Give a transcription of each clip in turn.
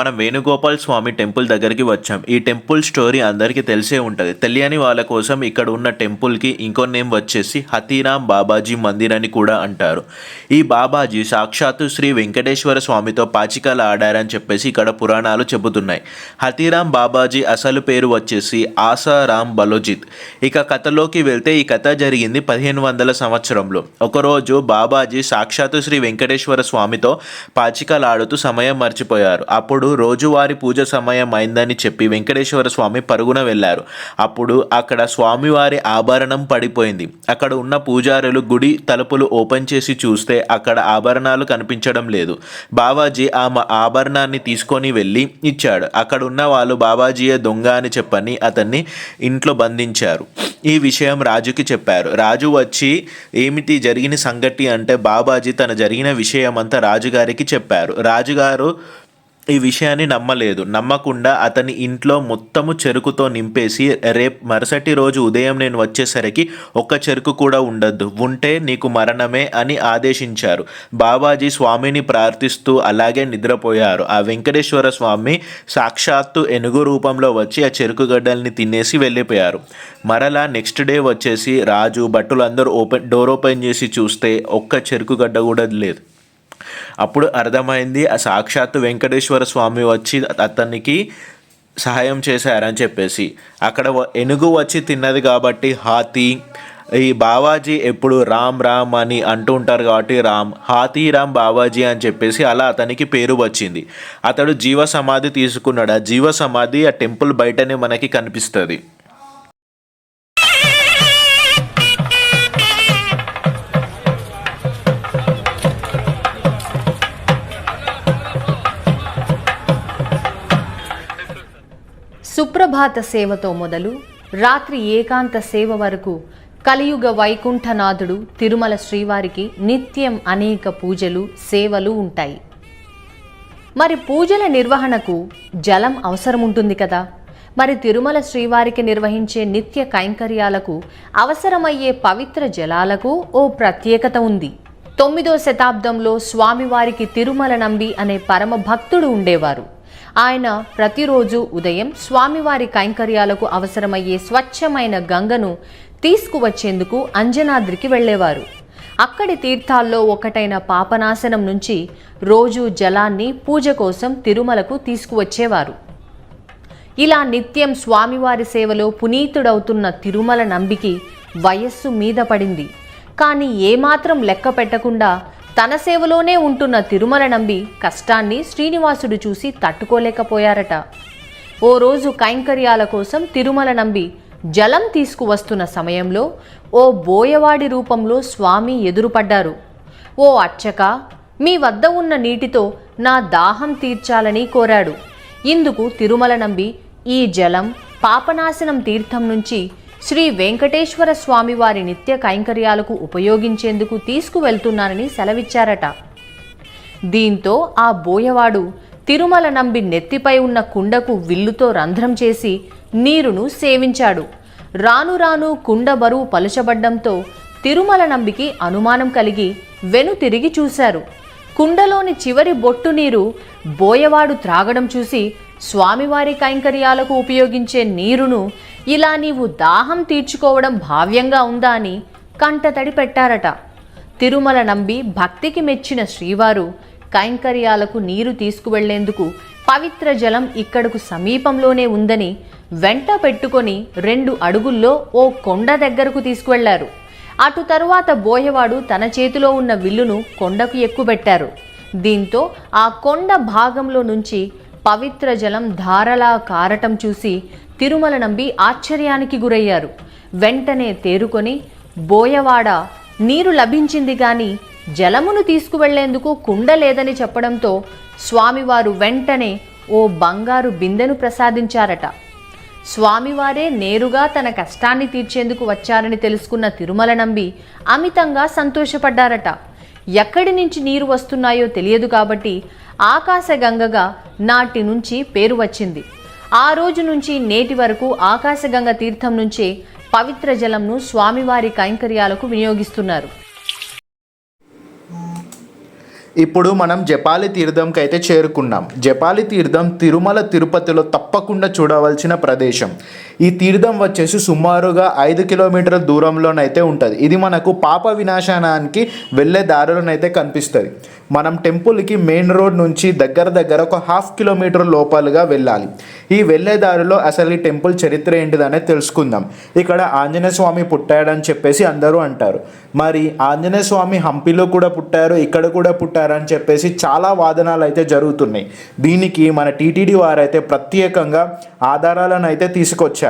మనం వేణుగోపాల్ స్వామి టెంపుల్ దగ్గరికి వచ్చాం. ఈ టెంపుల్ స్టోరీ అందరికీ తెలిసే ఉంటుంది. తెలియని వాళ్ళ కోసం ఇక్కడ ఉన్న టెంపుల్కి ఇంకో నేమ్ వచ్చేసి హతీరామ్ బాబాజీ మందిర్ అని కూడా అంటారు. ఈ బాబాజీ సాక్షాత్తు శ్రీ వెంకటేశ్వర స్వామితో పాచికలు ఆడారని చెప్పేసి ఇక్కడ పురాణాలు చెబుతున్నాయి. హతీరామ్ బాబాజీ అసలు పేరు వచ్చేసి ఆసారాం బలోజిత్. ఇక కథలోకి వెళ్తే ఈ కథ జరిగింది 1500 సంవత్సరంలో. ఒకరోజు బాబాజీ సాక్షాత్తు శ్రీ వెంకటేశ్వర స్వామితో పాచికలు ఆడుతూ సమయం మర్చిపోయారు. అప్పుడు రోజువారి పూజ సమయం అయిందని చెప్పి వెంకటేశ్వర స్వామి పరుగున వెళ్ళారు. అప్పుడు అక్కడ స్వామివారి ఆభరణం పడిపోయింది. అక్కడ ఉన్న పూజారులు గుడి తలుపులు ఓపెన్ చేసి చూస్తే అక్కడ ఆభరణాలు కనిపించడం లేదు. బాబాజీ ఆ ఆభరణాన్ని తీసుకొని వెళ్ళి ఇచ్చాడు. అక్కడ ఉన్న వాళ్ళు బాబాజీయే దొంగ అని చెప్పని అతన్ని ఇంట్లో బంధించారు. ఈ విషయం రాజుకి చెప్పారు. రాజు వచ్చి ఏమిటి జరిగిన సంగతి అంటే బాబాజీ తన జరిగిన విషయం అంతా రాజుగారికి చెప్పారు. రాజుగారు ఈ విషయాన్ని నమ్మకుండా అతని ఇంట్లో మొత్తము చెరుకుతో నింపేసి మరుసటి రోజు ఉదయం నేను వచ్చేసరికి ఒక్క చెరుకు కూడా ఉండద్దు, ఉంటే నీకు మరణమే అని ఆదేశించారు. బాబాజీ స్వామిని ప్రార్థిస్తూ అలాగే నిద్రపోయారు. ఆ వెంకటేశ్వర స్వామి సాక్షాత్తు ఏనుగు రూపంలో వచ్చి ఆ చెరుకు గడ్డల్ని తినేసి వెళ్ళిపోయారు. మరలా నెక్స్ట్ డే వచ్చేసి రాజు భటులందరూ డోర్ ఓపెన్ చేసి చూస్తే ఒక్క చెరుకు గడ్డ కూడా లేదు. అప్పుడు అర్థమైంది ఆ సాక్షాత్తు వెంకటేశ్వర స్వామి వచ్చి అతనికి సహాయం చేశారని చెప్పేసి. అక్కడ ఏనుగు వచ్చి తిన్నది కాబట్టి హాతీ. ఈ బాబాజీ ఎప్పుడు రామ్ రామ్ అని అంటూ ఉంటారు కాబట్టి హాతీరామ్ బాబాజీ అని చెప్పేసి అలా అతనికి పేరు వచ్చింది. అతడు జీవ సమాధి తీసుకున్నాడు. ఆ జీవ సమాధి ఆ టెంపుల్ బయటనే మనకి కనిపిస్తుంది. సుప్రభాత సేవతో మొదలు రాత్రి ఏకాంత సేవ వరకు కలియుగ వైకుంఠనాథుడు తిరుమల శ్రీవారికి నిత్యం అనేక పూజలు సేవలు ఉంటాయి. మరి పూజల నిర్వహణకు జలం అవసరం ఉంటుంది కదా. మరి తిరుమల శ్రీవారికి నిర్వహించే నిత్య కైంకర్యాలకు అవసరమయ్యే పవిత్ర జలాలకు ఓ ప్రత్యేకత ఉంది. 9వ శతాబ్దంలో స్వామివారికి తిరుమల నంబి అనే పరమ భక్తుడు ఉండేవారు. ఆయన ప్రతిరోజు ఉదయం స్వామివారి కైంకర్యాలకు అవసరమయ్యే స్వచ్ఛమైన గంగను తీసుకువచ్చేందుకు అంజనాద్రికి వెళ్ళేవారు. అక్కడి తీర్థాల్లో ఒకటైన పాపనాశనం నుంచి రోజు జలాన్ని పూజ కోసం తిరుమలకు తీసుకువచ్చేవారు. ఇలా నిత్యం స్వామివారి సేవలో పునీతుడవుతున్న తిరుమల నంబికి వయస్సు మీద పడింది. కానీ ఏమాత్రం లెక్క పెట్టకుండా తన సేవలోనే ఉంటున్న తిరుమల నంబి కష్టాన్ని శ్రీనివాసుడు చూసి తట్టుకోలేకపోయారట. ఓ రోజు కైంకర్యాల కోసం తిరుమల నంబి జలం తీసుకువస్తున్న సమయంలో ఓ బోయవాడి రూపంలో స్వామి ఎదురుపడ్డారు. ఓ అర్చక, మీ వద్ద ఉన్న నీటితో నా దాహం తీర్చాలని కోరాడు. ఇందుకు తిరుమల నంబి ఈ జలం పాపనాశనం తీర్థం నుంచి శ్రీ వెంకటేశ్వర స్వామి వారి నిత్య కైంకర్యాలకు ఉపయోగించేందుకు తీసుకువెళ్తున్నానని సెలవిచ్చారట. దీంతో ఆ బోయవాడు తిరుమల నంబి నెత్తిపై ఉన్న కుండకు విల్లుతో రంధ్రం చేసి నీరును సేవించాడు. రాను రాను కుండ బరువు పలుచబడ్డంతో తిరుమల నంబికి అనుమానం కలిగి వెనుతిరిగి చూశారు. కుండలోని చివరి బొట్టు నీరు బోయవాడు త్రాగడం చూసి స్వామివారి కైంకర్యాలకు ఉపయోగించే నీరును ఇలా నీవు దాహం తీర్చుకోవడం భావ్యంగా ఉందా అని కంటతడి పెట్టారట. తిరుమల నంబి భక్తికి మెచ్చిన శ్రీవారు కైంకర్యాలకు నీరు తీసుకువెళ్లేందుకు పవిత్ర జలం ఇక్కడకు సమీపంలోనే ఉందని వెంట పెట్టుకొని 2 అడుగుల్లో ఓ కొండ దగ్గరకు తీసుకువెళ్లారు. అటు తరువాత బోయవాడు తన చేతిలో ఉన్న విల్లును కొండకు ఎక్కుబెట్టారు. దీంతో ఆ కొండ భాగంలో నుంచి పవిత్ర జలం ధారలా కారటం చూసి తిరుమల నంబి ఆశ్చర్యానికి గురయ్యారు. వెంటనే తేరుకొని, బోయవాడ, నీరు లభించింది గాని జలమును తీసుకువెళ్లేందుకు కుండ లేదని చెప్పడంతో స్వామివారు వెంటనే ఓ బంగారు బిందెను ప్రసాదించారట. స్వామివారే నేరుగా తన కష్టాన్ని తీర్చేందుకు వచ్చారని తెలుసుకున్న తిరుమల నంబి అమితంగా సంతోషపడ్డారట. ఎక్కడి నుంచి నీరు వస్తున్నాయో తెలియదు కాబట్టి ఆకాశగంగగా నాటి నుంచి పేరు వచ్చింది. ఆ రోజు నుంచి నేటి వరకు ఆకాశగంగ తీర్థం నుంచే పవిత్ర జలంను స్వామివారి కైంకర్యాలకు వినియోగిస్తున్నారు. ఇప్పుడు మనం జపాలి తీర్థంకి అయితే చేరుకున్నాం. జపాలి తీర్థం తిరుమల తిరుపతిలో తప్పకుండా చూడవలసిన ప్రదేశం. ఈ తీర్థం వచ్చేసి సుమారుగా 5 కిలోమీటర్ల దూరంలోనైతే ఉంటుంది. ఇది మనకు పాప వినాశనానికి వెళ్ళే దారిలోనైతే కనిపిస్తుంది. మనం టెంపుల్కి మెయిన్ రోడ్ నుంచి దగ్గర ఒక 1/2 కిలోమీటర్ లోపలుగా వెళ్ళాలి. ఈ వెళ్ళే దారిలో అసలు ఈ టెంపుల్ చరిత్ర ఏంటిదనేది తెలుసుకుందాం. ఇక్కడ ఆంజనేయ స్వామి పుట్టాడని చెప్పేసి అందరూ అంటారు. మరి ఆంజనేయ స్వామి హంపిలో కూడా పుట్టారు, ఇక్కడ కూడా పుట్టారని చెప్పేసి చాలా వాదనలు అయితే జరుగుతున్నాయి. దీనికి మన టీటీడీ వారైతే ప్రత్యేకంగా ఆధారాలను అయితే తీసుకొచ్చారు.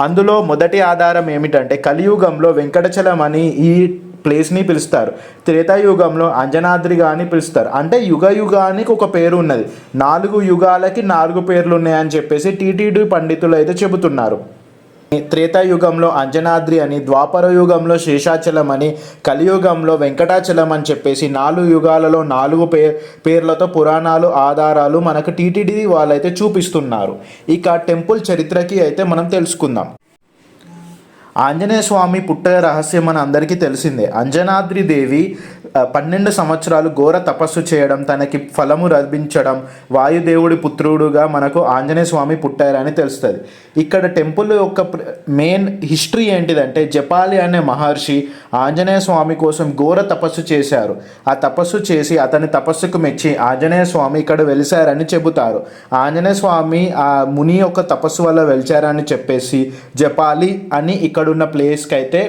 అందులో మొదటి ఆధారం ఏమిటంటే కలియుగంలో వెంకటాచలం అని ఈ ప్లేస్ని పిలుస్తారు. త్రేతాయుగంలో అంజనాద్రిగా అని పిలుస్తారు. అంటే యుగానికి ఒక పేరు ఉన్నది. 4 యుగాలకి 4 పేర్లు ఉన్నాయని చెప్పేసి టీటీడీ పండితులు అయితే చెబుతున్నారు. త్రేతాయుగంలో అంజనాద్రి అని, ద్వాపర యుగంలో శేషాచలం అని, కలియుగంలో వెంకటాచలం అని చెప్పేసి 4 యుగాలలో 4 పేర్లతో పురాణాలు ఆధారాలు మనకు టీటీడీ వాళ్ళైతే చూపిస్తున్నారు. ఇక టెంపుల్ చరిత్రకి అయితే మనం తెలుసుకుందాం. ఆంజనేయ స్వామి పుట్టే రహస్యం మన అందరికీ తెలిసిందే. అంజనాద్రి దేవి 12 సంవత్సరాలు ఘోర తపస్సు చేయడం, తనకి ఫలము లభించడం, వాయుదేవుడి పుత్రుడుగా మనకు ఆంజనేయ స్వామి పుట్టారని తెలుస్తుంది. ఇక్కడ టెంపుల్ యొక్క మెయిన్ హిస్టరీ ఏంటిదంటే జపాలి అనే మహర్షి ఆంజనేయ స్వామి కోసం ఘోర తపస్సు చేశారు. ఆ తపస్సు చేసి అతని తపస్సుకు మెచ్చి ఆంజనేయ స్వామి ఇక్కడ వెలిశారని చెబుతారు. ఆంజనేయ స్వామి ఆ ముని యొక్క తపస్సు వల్ల వెలిచారని చెప్పేసి జపాలి అని ఇక్కడున్న ప్లేస్కి అయితే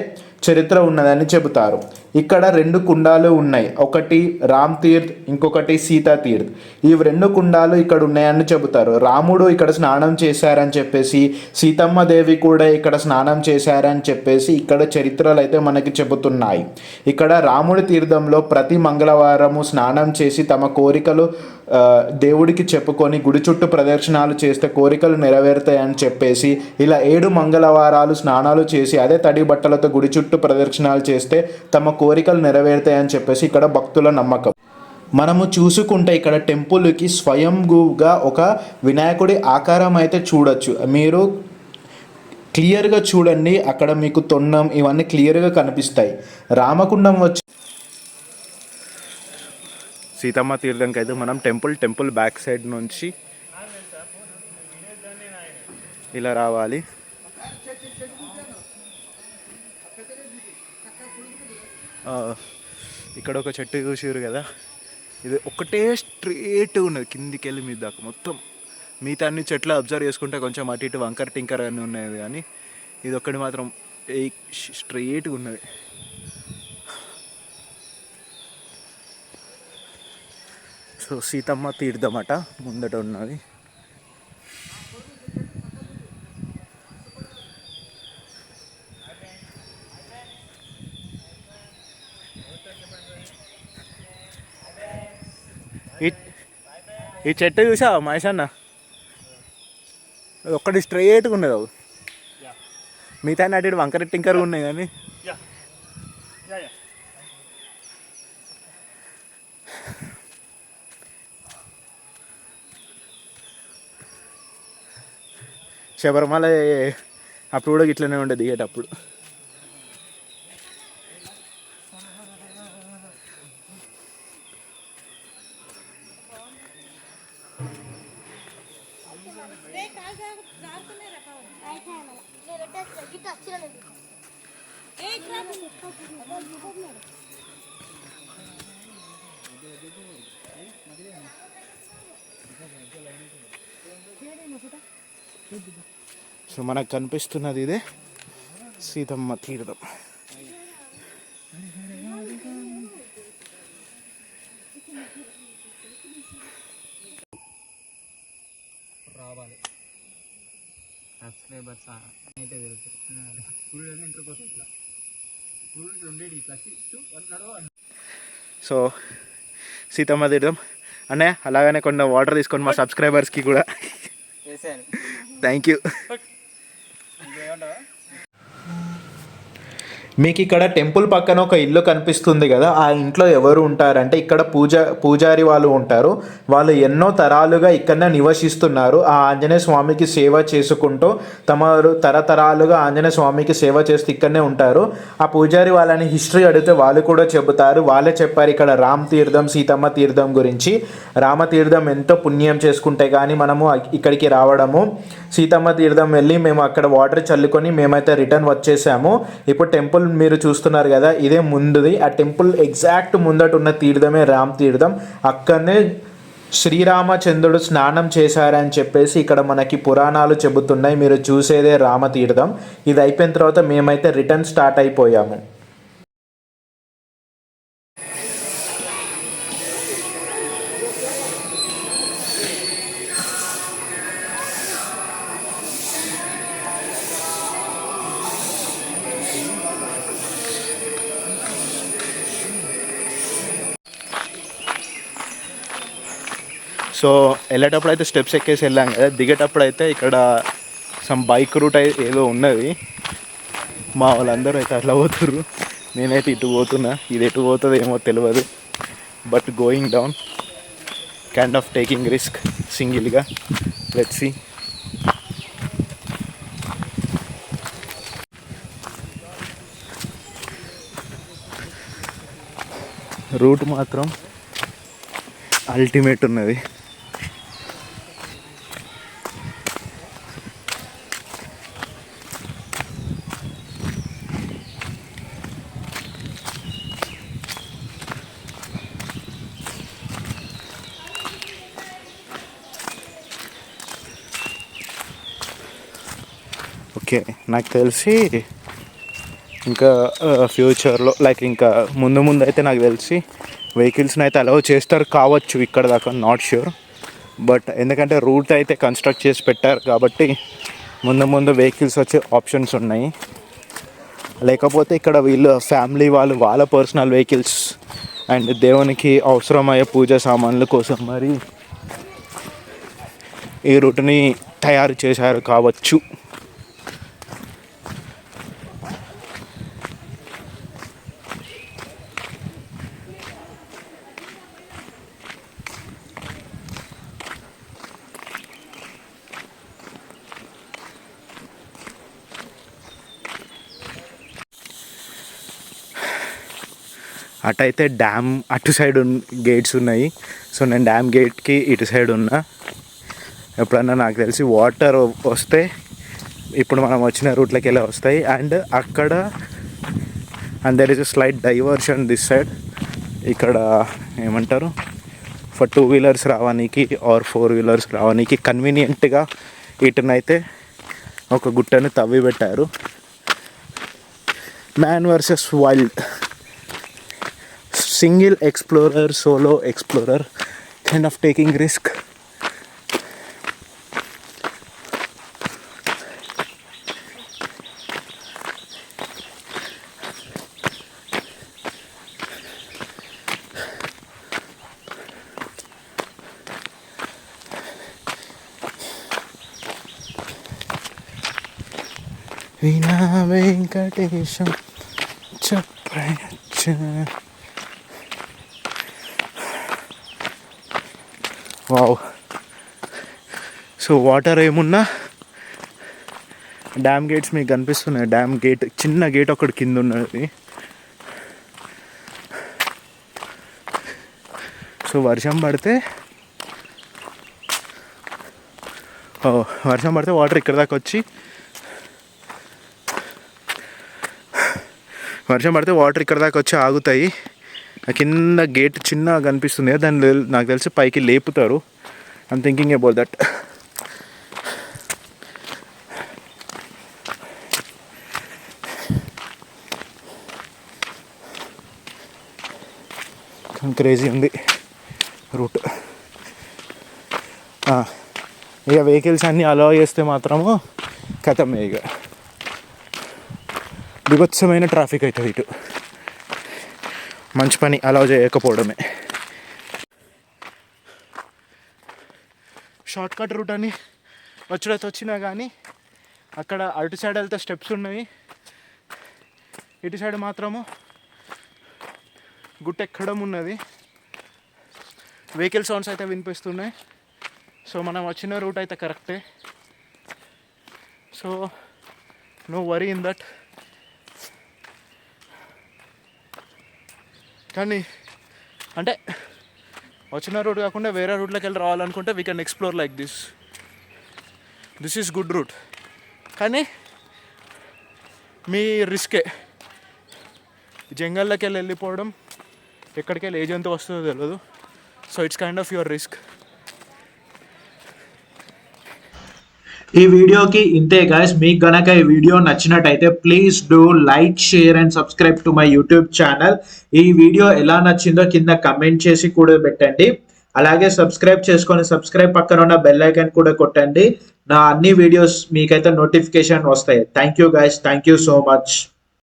చరిత్ర ఉన్నదని చెబుతారు. ఇక్కడ 2 కుండాలు ఉన్నాయి. ఒకటి రామ్ తీర్థ్, ఇంకొకటి సీతా తీర్థ్. ఈ 2 కుండాలు ఇక్కడ ఉన్నాయని చెబుతారు. రాముడు ఇక్కడ స్నానం చేశారని చెప్పేసి, సీతమ్మ దేవి కూడా ఇక్కడ స్నానం చేశారని చెప్పేసి ఇక్కడ చరిత్రలు అయితే మనకి చెబుతున్నాయి. ఇక్కడ రాముడి తీర్థంలో ప్రతి మంగళవారము స్నానం చేసి తమ కోరికలు దేవుడికి చెప్పుకొని గుడి చుట్టూ ప్రదక్షిణాలు చేస్తే కోరికలు నెరవేరుతాయని చెప్పేసి ఇలా 7 మంగళవారాలు స్నానాలు చేసి అదే తడి బట్టలతో గుడి చుట్టూ ప్రదక్షిణాలు చేస్తే తమ కోరికలు నెరవేరుతాయని చెప్పేసి ఇక్కడ భక్తుల నమ్మకం. మనము చూసుకుంటే ఇక్కడ టెంపుల్కి స్వయంగా ఒక వినాయకుడి ఆకారం అయితే చూడొచ్చు. మీరు క్లియర్గా చూడండి, అక్కడ మీకు తొండం ఇవన్నీ క్లియర్గా కనిపిస్తాయి. రామకుండం వచ్చి సీతమ్మ తీర్థంకి అయితే మనం టెంపుల్ బ్యాక్ సైడ్ నుంచి ఇలా రావాలి. ఇక్కడ ఒక చెట్టు చూసారు కదా, ఇది ఒకటే స్ట్రేట్ ఉన్నది కిందికి వెళ్ళి మీద దాకా మొత్తం. మిగతా అన్ని చెట్లు అబ్జర్వ్ చేసుకుంటే కొంచెం అటు ఇటు వంకర టింకర్ అన్నీ ఉన్నాయి, కానీ ఇది ఒక్కటి మాత్రం స్ట్రేట్గా ఉన్నది. సో సీతమ్మ తీర్థమట ముందట ఉన్నది. ఈ చెట్టు చూసావా మహేష్ అన్న, ఒక్కటి స్ట్రైట్గా ఉన్నది. అవి మిగతా అటు ఇటు వంకర టింకర్గా ఉన్నాయి, కానీ శబరిమల అప్పుడు కూడా ఇట్లనే ఉండే దిగేటప్పుడు. సో మనకు కనిపిస్తున్నది ఇదే సీతమ్మ తీర్థం. రావాలి సబ్స్క్రైబర్స్ అయితే సో సీతమ్మ తీర్థం అన్నయ్య, అలాగనే కొన్ని వాటర్ తీసుకొని మా సబ్స్క్రైబర్స్కి కూడా థ్యాంక్ యూ. మీకు ఇక్కడ టెంపుల్ పక్కన ఒక ఇల్లు కనిపిస్తుంది కదా, ఆ ఇంట్లో ఎవరు ఉంటారంటే ఇక్కడ పూజారి వాళ్ళు ఉంటారు. వాళ్ళు ఎన్నో తరాలుగా ఇక్కడనే నివసిస్తున్నారు. ఆ ఆంజనేయ స్వామికి సేవ చేసుకుంటూ తమరు తరతరాలుగా ఆంజనేయ స్వామికి సేవ చేస్తూ ఇక్కడనే ఉంటారు. ఆ పూజారి వాళ్ళని హిస్టరీ అడిగితే వాళ్ళు కూడా చెబుతారు. వాళ్ళే చెప్పారు ఇక్కడ రామ తీర్థం సీతమ్మ తీర్థం గురించి. రామ తీర్థం ఎంతో పుణ్యం చేసుకుంటే కానీ మనము ఇక్కడికి రావడము, సీతమ్మ తీర్థం వెళ్ళి మేము అక్కడ వాటర్ చల్లుకొని మేమైతే రిటర్న్ వచ్చేసాము. ఇప్పుడు టెంపుల్ మీరు చూస్తున్నారు కదా, ఇదే ముందుది. ఆ టెంపుల్ ఎగ్జాక్ట్ ముందట ఉన్న తీర్థమే రామ్ తీర్థం. అక్కడనే శ్రీరామచంద్రుడు స్నానం చేశారని చెప్పేసి ఇక్కడ మనకి పురాణాలు చెబుతున్నాయి. మీరు చూసేదే రామతీర్థం. ఇది అయిపోయిన తర్వాత మేమైతే రిటర్న్ స్టార్ట్ అయిపోయాము. సో వెళ్ళేటప్పుడు అయితే స్టెప్స్ ఎక్కేసి వెళ్ళాం కదా, దిగేటప్పుడు అయితే ఇక్కడ సమ్ బైక్ రూట్ ఏదో ఉన్నది. మా వాళ్ళందరూ అయితే అట్లా పోతుర్రు, నేనైతే ఇటు పోతున్నా. ఇది ఎటు పోతుందో ఏమో తెలియదు, but going down, kind of taking risk సింగిల్గా. Let's see. రూట్ మాత్రం అల్టిమేట్ ఉన్నది. ఓకే, నాకు తెలిసి ఇంకా ఫ్యూచర్లో లైక్ ఇంకా ముందు ముందు అయితే నాకు తెలిసి వెహికల్స్ని అయితే అలౌ చేస్తారు కావచ్చు ఇక్కడ దాకా, నాట్ ష్యూర్. బట్ ఎందుకంటే రూట్ అయితే కన్స్ట్రక్ట్ చేసి పెట్టారు కాబట్టి ముందు ముందు వెహికల్స్ వచ్చే ఆప్షన్స్ ఉన్నాయి. లేకపోతే ఇక్కడ వీళ్ళు ఫ్యామిలీ వాళ్ళు వాళ్ళ పర్సనల్ వెహికల్స్ అండ్ దేవునికి అవసరమయ్యే పూజా సామాన్ల కోసం మరి ఈ రూట్ని తయారు చేశారు కావచ్చు. అటైతే డ్యామ్ అటు సైడ్ గేట్స్ ఉన్నాయి. సో నేను డ్యామ్ గేట్కి ఇటు సైడ్ ఉన్నా. ఎప్పుడన్నా నాకు తెలిసి వాటర్ వస్తే ఇప్పుడు మనం వచ్చిన రూట్లోకి వెళ్ళి వస్తాయి. అండ్ అక్కడ and there is a slight diversion this side. ఇక్కడ ఏమంటారు, ఫర్ 2 వీలర్స్ రావడానికి ఆర్ 4 వీలర్స్ రావడానికి కన్వీనియంట్గా ఇటునైతే ఒక గుట్టను తవ్వి పెట్టారు. Man versus wild, single explorer, solo explorer, kind of taking risk. వినా వెంకటేశం చెప్పచ్చ. వావ్. సో వాటర్ ఏమున్నా డ్యామ్ గేట్స్ మీకు కనిపిస్తున్నాయి. డ్యామ్ గేట్, చిన్న గేట్ ఒకటి కింద ఉన్నది. సో వర్షం పడితే వాటర్ ఇక్కడ దాకా వచ్చి ఆగుతాయి. కింద గేట్ చిన్నగా కనిపిస్తుంది కదా, దాన్ని నాకు తెలిసి పైకి లేపుతారు. I'm thinking about that. Crazy ఉంది రూట్. ఇక వెహికల్స్ అన్నీ అలౌ చేస్తే మాత్రము కథమే, ఇక విభత్సమైన ట్రాఫిక్ అవుతుంది ఇటు. మంచి పని అలౌ చేయకపోవడమే. షార్ట్కట్ రూట్ అని వచ్చినా కానీ అక్కడ అటు సైడ్ వెళ్తే స్టెప్స్ ఉన్నాయి, ఇటు సైడ్ మాత్రము గుట్ట ఎక్కడం ఉన్నది. వెహికల్ సౌండ్స్ అయితే వినిపిస్తున్నాయి. సో మనం వచ్చిన రూట్ అయితే కరెక్టే. So no worry in that. కానీ అంటే వచ్చిన రూట్ కాకుండా వేరే రూట్లోకి వెళ్ళి రావాలనుకుంటే we can explore like this is good route. కానీ మీ రిస్కే, జంగల్లోకి వెళ్ళిపోవడం, ఎక్కడికి వెళ్ళి ఏ జంతువు వస్తుందో తెలియదు. So it's kind of your risk. ఈ వీడియోకి ఇంతే గాయస్. మీకు గనక ఈ వీడియో నచ్చినట్టయితే please do like, share and subscribe to my YouTube channel. ఈ వీడియో ఎలా నచ్చిందో కింద కమెంట్ చేసి కూడా పెట్టండి. అలాగే సబ్స్క్రైబ్ పక్కన ఉన్న బెల్ ఐకాన్ కూడా కొట్టండి. నా అన్ని వీడియోస్ మీకైతే నోటిఫికేషన్ వస్తాయి. Thank you guys, thank you so much.